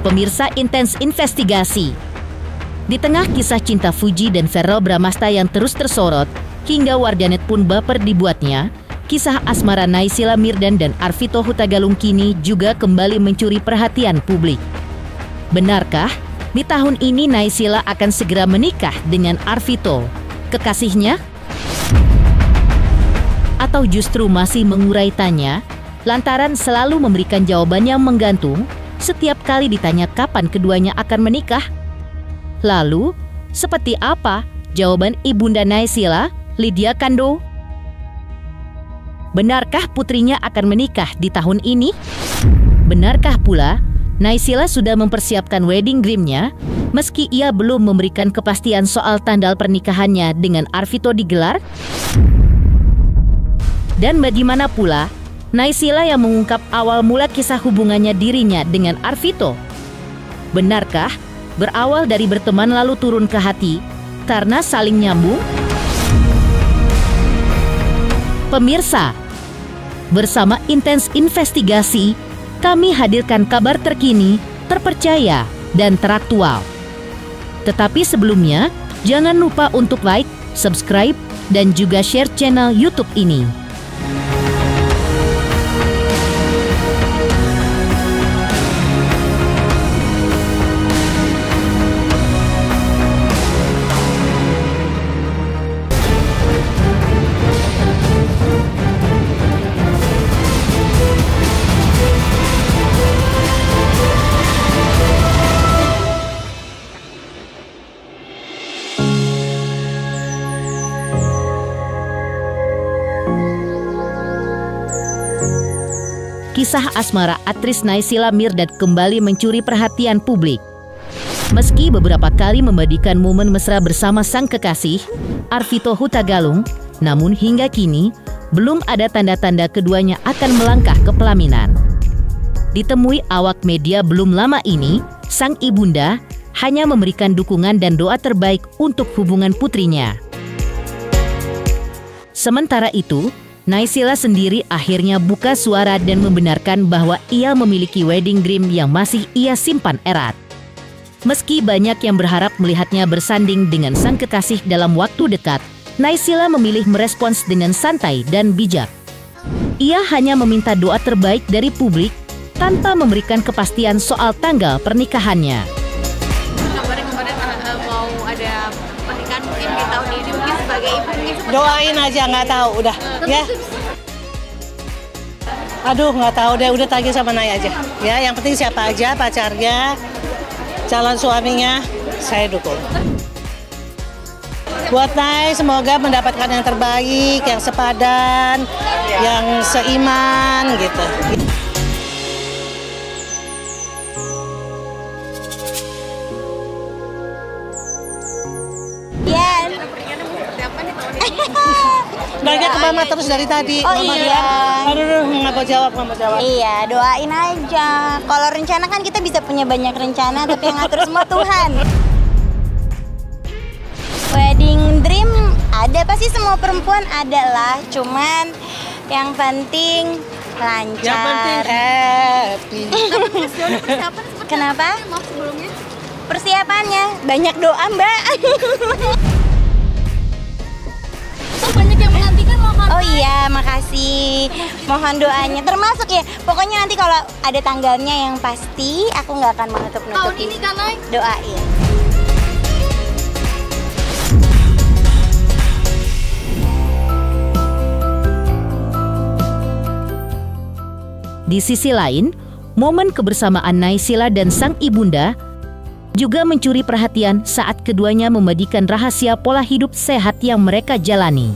pemirsa intens investigasi. Di tengah kisah cinta Fuji dan Verrell Bramasta yang terus tersorot, hingga warganet pun baper dibuatnya, kisah asmara Naysila Mirdad dan Arvito Hutagalung kini juga kembali mencuri perhatian publik. Benarkah di tahun ini Naysila akan segera menikah dengan Arvito, kekasihnya? Atau justru masih mengurai tanya, lantaran selalu memberikan jawaban yang menggantung setiap kali ditanya kapan keduanya akan menikah? Lalu, seperti apa jawaban ibunda Naysila, Lydia Kando? Benarkah putrinya akan menikah di tahun ini? Benarkah pula Naysila sudah mempersiapkan wedding dream-nya meski ia belum memberikan kepastian soal tanggal pernikahannya dengan Arvito digelar? Dan bagaimana pula Naysila yang mengungkap awal mula kisah hubungannya dirinya dengan Arvito? Benarkah berawal dari berteman lalu turun ke hati karena saling nyambung? Pemirsa, bersama intens investigasi, kami hadirkan kabar terkini, terpercaya, dan teraktual. Tetapi sebelumnya, jangan lupa untuk like, subscribe, dan juga share channel YouTube ini. Kisah asmara aktris Naysila Mirdad kembali mencuri perhatian publik. Meski beberapa kali membadikan momen mesra bersama sang kekasih, Arvito Hutagalung, namun hingga kini belum ada tanda-tanda keduanya akan melangkah ke pelaminan. Ditemui awak media belum lama ini, sang ibunda hanya memberikan dukungan dan doa terbaik untuk hubungan putrinya. Sementara itu, Naysila sendiri akhirnya buka suara dan membenarkan bahwa ia memiliki wedding dream yang masih ia simpan erat. Meski banyak yang berharap melihatnya bersanding dengan sang kekasih dalam waktu dekat, Naysila memilih merespons dengan santai dan bijak. Ia hanya meminta doa terbaik dari publik tanpa memberikan kepastian soal tanggal pernikahannya. Kemarin mau ada pernikahan mungkin di tahun ini, mungkin sebagai ibu mungkin doain aja, nggak tahu udah ya. Aduh, nggak tahu deh, udah tagih sama Nay aja ya. Yang penting siapa aja pacarnya, calon suaminya, saya dukung. Buat Nay, semoga mendapatkan yang terbaik, yang sepadan, yang seiman gitu. Nanya ke Mama terus dari tadi. Oh Mama iya. Aduh, nggak mau jawab. Iya, doain aja. Kalau rencana kan kita bisa punya banyak rencana, tapi yang ngatur semua Tuhan. Wedding dream ada, pasti semua perempuan ada lah. Cuman yang penting lancar. Yang penting happy. Kenapa? Persiapannya banyak doa, Mbak. banyak yang menantikan loh kan. Oh iya, makasih. Mohon doanya. Termasuk ya, pokoknya nanti kalau ada tanggalnya yang pasti, aku nggak akan menutup-nutupi. Tahun ini kan, Nay? Doain. Di sisi lain, momen kebersamaan Naysila dan sang ibunda juga mencuri perhatian saat keduanya membagikan rahasia pola hidup sehat yang mereka jalani.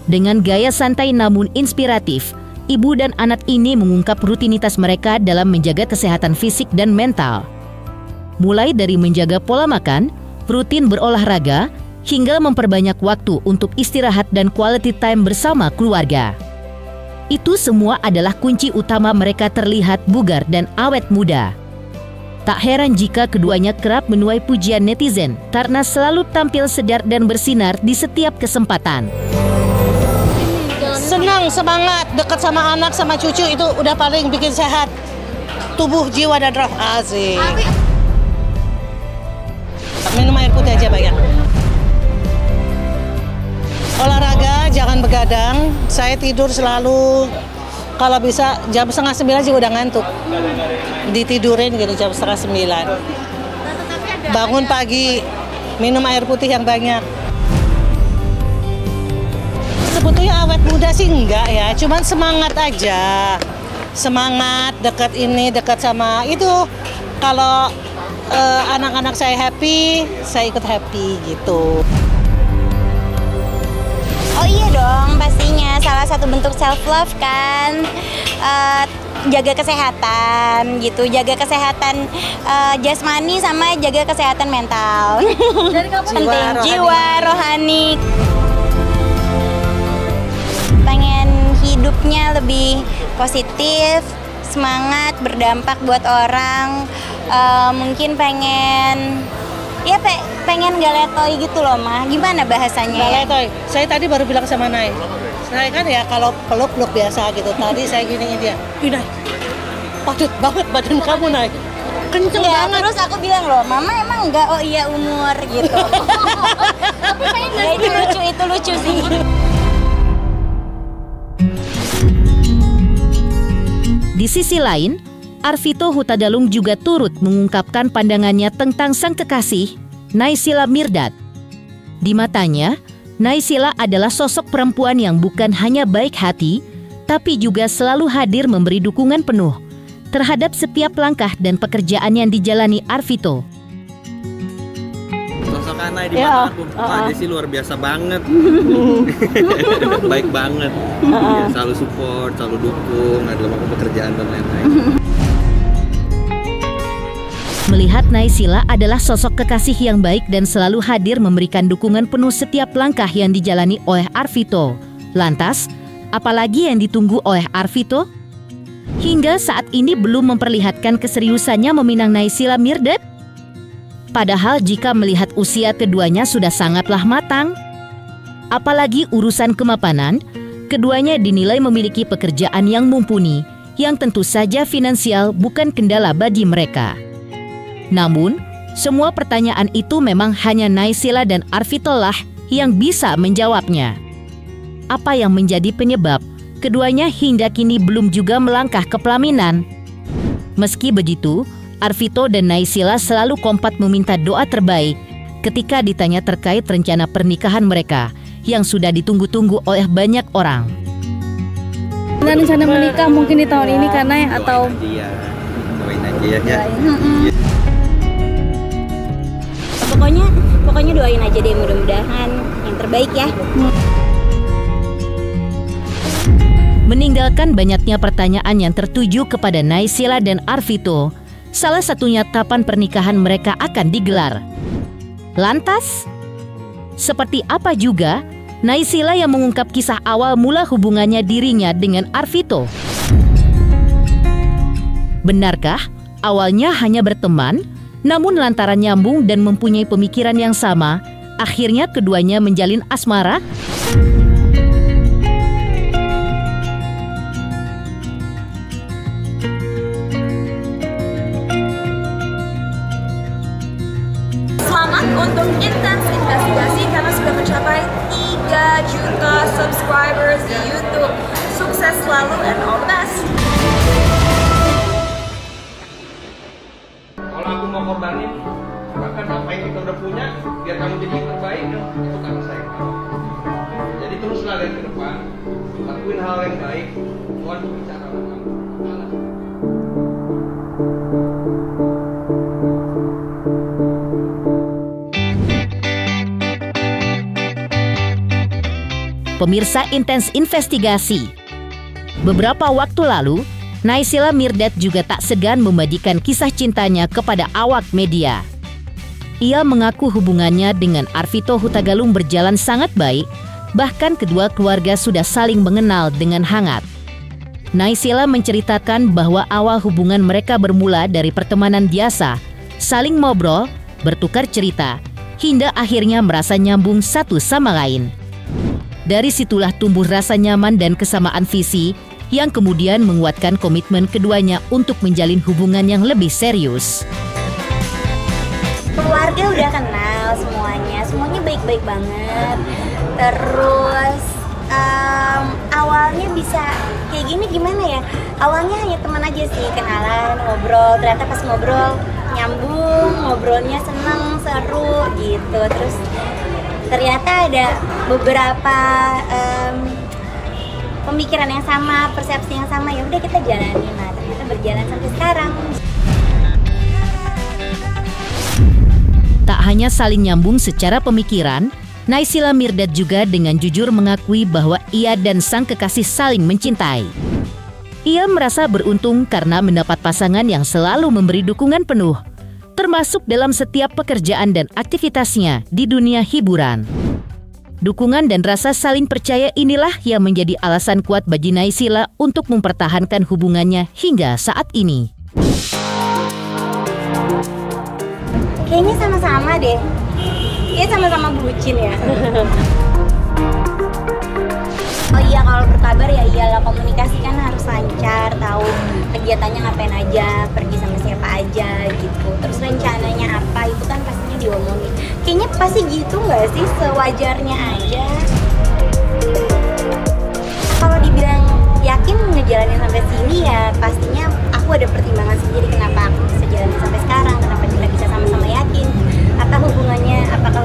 Dengan gaya santai namun inspiratif, ibu dan anak ini mengungkap rutinitas mereka dalam menjaga kesehatan fisik dan mental. Mulai dari menjaga pola makan, rutin berolahraga, hingga memperbanyak waktu untuk istirahat dan quality time bersama keluarga. Itu semua adalah kunci utama mereka terlihat bugar dan awet muda. Tak heran jika keduanya kerap menuai pujian netizen karena selalu tampil segar dan bersinar di setiap kesempatan. Senang, semangat, dekat sama anak, sama cucu itu udah paling bikin sehat. tubuh, jiwa, dan roh. Asik. Minum air putih aja banyak. Olahraga, jangan begadang. Saya tidur selalu, kalau bisa jam 8:30 juga udah ngantuk. Ditidurin gitu jam 8:30. Bangun pagi, minum air putih yang banyak. Sebetulnya awet muda sih enggak ya, cuman semangat aja. Semangat, dekat ini, dekat sama itu. Kalau anak-anak saya happy, saya ikut happy gitu. Oh iya dong, pastinya salah satu bentuk self love kan, jaga kesehatan gitu, jaga kesehatan jasmani sama jaga kesehatan mental. Dari kapan? Penting, jiwa rohani. Pengen hidupnya lebih positif, semangat, berdampak buat orang. Mungkin pengen pengen gak letoy gitu loh, Mah. Gimana bahasanya? Gak letoy. Saya tadi baru bilang sama Nay. Saya kan ya kalau peluk biasa gitu. Tadi saya giniin dia. Ih, Nay, padat banget badan kamu, Nay. Kenceng banget. Terus aku bilang loh, Mama emang enggak, oh iya umur gitu. Tapi pengen Ya, itu lucu sih. Di sisi lain, Arvito Hutagalung juga turut mengungkapkan pandangannya tentang sang kekasih, Naysila Mirdad. Di matanya, Naysila adalah sosok perempuan yang bukan hanya baik hati, tapi juga selalu hadir memberi dukungan penuh terhadap setiap langkah dan pekerjaan yang dijalani Arvito. Sosok Nay di mata aku, dia sih luar biasa banget. Baik banget. Dia selalu support, selalu dukung dalam pekerjaan dan lain-lain. Melihat Naysila adalah sosok kekasih yang baik dan selalu hadir memberikan dukungan penuh setiap langkah yang dijalani oleh Arvito. Lantas, apalagi yang ditunggu oleh Arvito? Hingga saat ini belum memperlihatkan keseriusannya meminang Naysila Mirdad. Padahal jika melihat usia keduanya sudah sangatlah matang. Apalagi urusan kemapanan, keduanya dinilai memiliki pekerjaan yang mumpuni, yang tentu saja finansial bukan kendala bagi mereka. Namun, semua pertanyaan itu memang hanya Naysila dan Arvito lah yang bisa menjawabnya. Apa yang menjadi penyebab keduanya hingga kini belum juga melangkah ke pelaminan? Meski begitu, Arvito dan Naysila selalu kompak meminta doa terbaik ketika ditanya terkait rencana pernikahan mereka yang sudah ditunggu-tunggu oleh banyak orang. Rencana menikah mungkin di tahun ini karena atau Doain aja ya. Pokoknya doain aja deh, mudah-mudahan yang terbaik ya. Meninggalkan banyaknya pertanyaan yang tertuju kepada Naysila dan Arvito, salah satunya kapan pernikahan mereka akan digelar. Lantas, seperti apa juga Naysila yang mengungkap kisah awal mula hubungannya dirinya dengan Arvito? Benarkah awalnya hanya berteman, namun lantaran nyambung dan mempunyai pemikiran yang sama, akhirnya keduanya menjalin asmara? Selamat untuk Intens Investigasi karena sudah mencapai 3 juta subscribers di YouTube. Sukses selalu and all the best. Kalau aku mau korbanin, bahkan apa yang kita udah punya, biar kamu jadi yang terbaik, itu karena sayang kamu. Jadi teruslah dari ke depan, lakuin hal yang baik, Tuhan berbicara sama kamu. Pemirsa Intens Investigasi, beberapa waktu lalu, Naysila Mirdad juga tak segan membagikan kisah cintanya kepada awak media. Ia mengaku hubungannya dengan Arvito Hutagalung berjalan sangat baik, bahkan kedua keluarga sudah saling mengenal dengan hangat. Naysila menceritakan bahwa awal hubungan mereka bermula dari pertemanan biasa, saling ngobrol, bertukar cerita, hingga akhirnya merasa nyambung satu sama lain. Dari situlah tumbuh rasa nyaman dan kesamaan visi yang kemudian menguatkan komitmen keduanya untuk menjalin hubungan yang lebih serius. Keluarga udah kenal semuanya baik-baik banget. Terus awalnya bisa kayak gini gimana ya? Awalnya hanya teman aja sih, kenalan, ngobrol. Ternyata pas ngobrol nyambung, ngobrolnya seneng, seru gitu. Terus ternyata ada beberapa pemikiran yang sama, persepsi yang sama. Ya udah kita jalanin. Nah, ternyata berjalan sampai sekarang. Tak hanya saling nyambung secara pemikiran, Naysila Mirdad juga dengan jujur mengakui bahwa ia dan sang kekasih saling mencintai. Ia merasa beruntung karena mendapat pasangan yang selalu memberi dukungan penuh, termasuk dalam setiap pekerjaan dan aktivitasnya di dunia hiburan. Dukungan dan rasa saling percaya inilah yang menjadi alasan kuat bagi Naysila untuk mempertahankan hubungannya hingga saat ini. Kayaknya sama-sama deh. Kayaknya sama-sama bucin ya. Oh iya, kalau berkabar ya iyalah, komunikasi kan harus lancar, tahu kegiatannya ngapain aja, pergi sama siapa aja gitu. Terus rencananya apa, itu kan pastinya diomongin. Kayaknya pasti gitu nggak sih, sewajarnya aja. Kalau dibilang yakin ngejalanin sampai sini ya pastinya aku ada pertimbangan sendiri kenapa aku bisa jalanin sampai sekarang, kenapa kita bisa sama-sama yakin. Apakah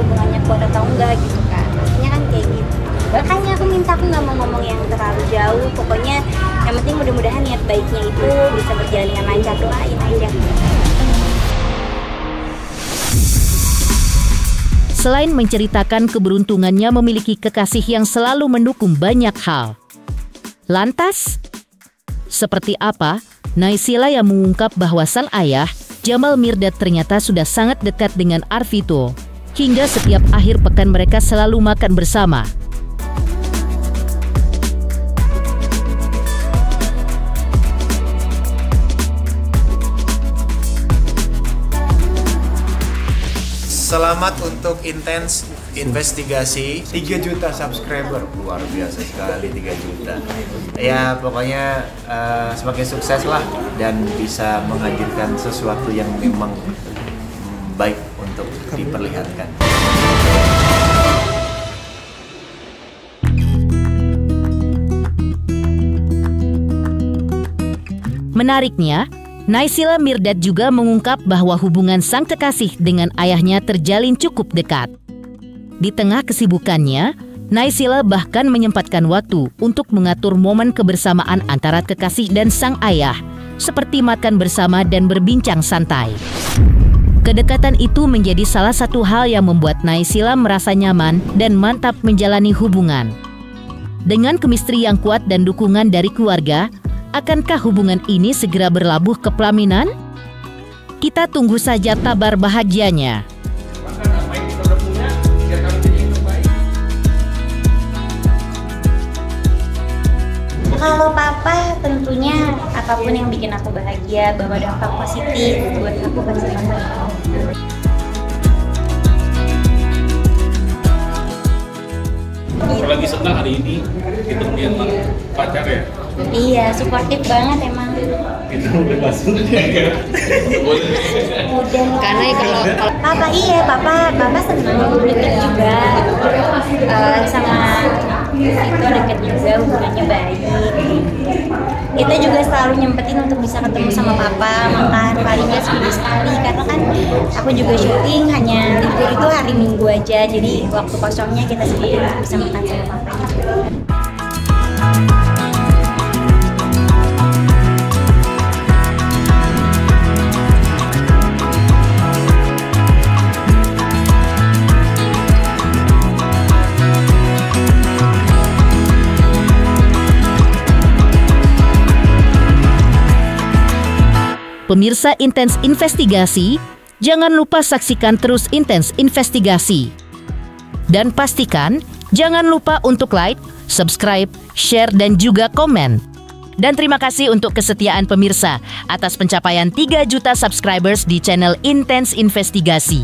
hubungannya kuat atau enggak gitu kan. Pastinya kan kayak gitu. Makanya aku nggak mau ngomong yang terlalu jauh. Pokoknya yang penting mudah-mudahan niat baiknya itu bisa berjalan dengan lancar, doain aja. Selain menceritakan keberuntungannya memiliki kekasih yang selalu mendukung banyak hal, lantas, seperti apa Naysila yang mengungkap bahwa sang ayah, Jamal Mirdad, ternyata sudah sangat dekat dengan Arvito, hingga setiap akhir pekan mereka selalu makan bersama. Selamat untuk Intens Investigasi 3 juta subscriber, luar biasa sekali 3 juta. Ya pokoknya semakin sukses lah dan bisa menghadirkan sesuatu yang memang baik untuk diperlihatkan. Menariknya, Naysila Mirdad juga mengungkap bahwa hubungan sang kekasih dengan ayahnya terjalin cukup dekat. Di tengah kesibukannya, Naysila bahkan menyempatkan waktu untuk mengatur momen kebersamaan antara kekasih dan sang ayah, seperti makan bersama dan berbincang santai. Kedekatan itu menjadi salah satu hal yang membuat Naysila merasa nyaman dan mantap menjalani hubungan. Dengan chemistry yang kuat dan dukungan dari keluarga, akankah hubungan ini segera berlabuh ke pelaminan? Kita tunggu saja kabar bahagianya. Kalau papa tentunya apapun yang bikin aku bahagia, bawa dampak positif buat aku pasti papa. Aku lagi senang hari ini kita punya pacar ya. Iya, suportif banget emang. Itu udah masuk ya. Udah. Karena kalau papa papa senang deket juga sama itu, deket juga, hubungannya baik. Kita juga selalu nyempetin untuk bisa ketemu sama papa, makan palingnya seminggu sekali, karena kan aku juga syuting hanya libur itu hari Minggu aja, jadi waktu kosongnya kita sendiri bisa makan sama papa juga. Pemirsa Intens Investigasi, jangan lupa saksikan terus Intens Investigasi. Dan pastikan jangan lupa untuk like, subscribe, share, dan juga komen. Dan terima kasih untuk kesetiaan pemirsa atas pencapaian 3 juta subscribers di channel Intens Investigasi.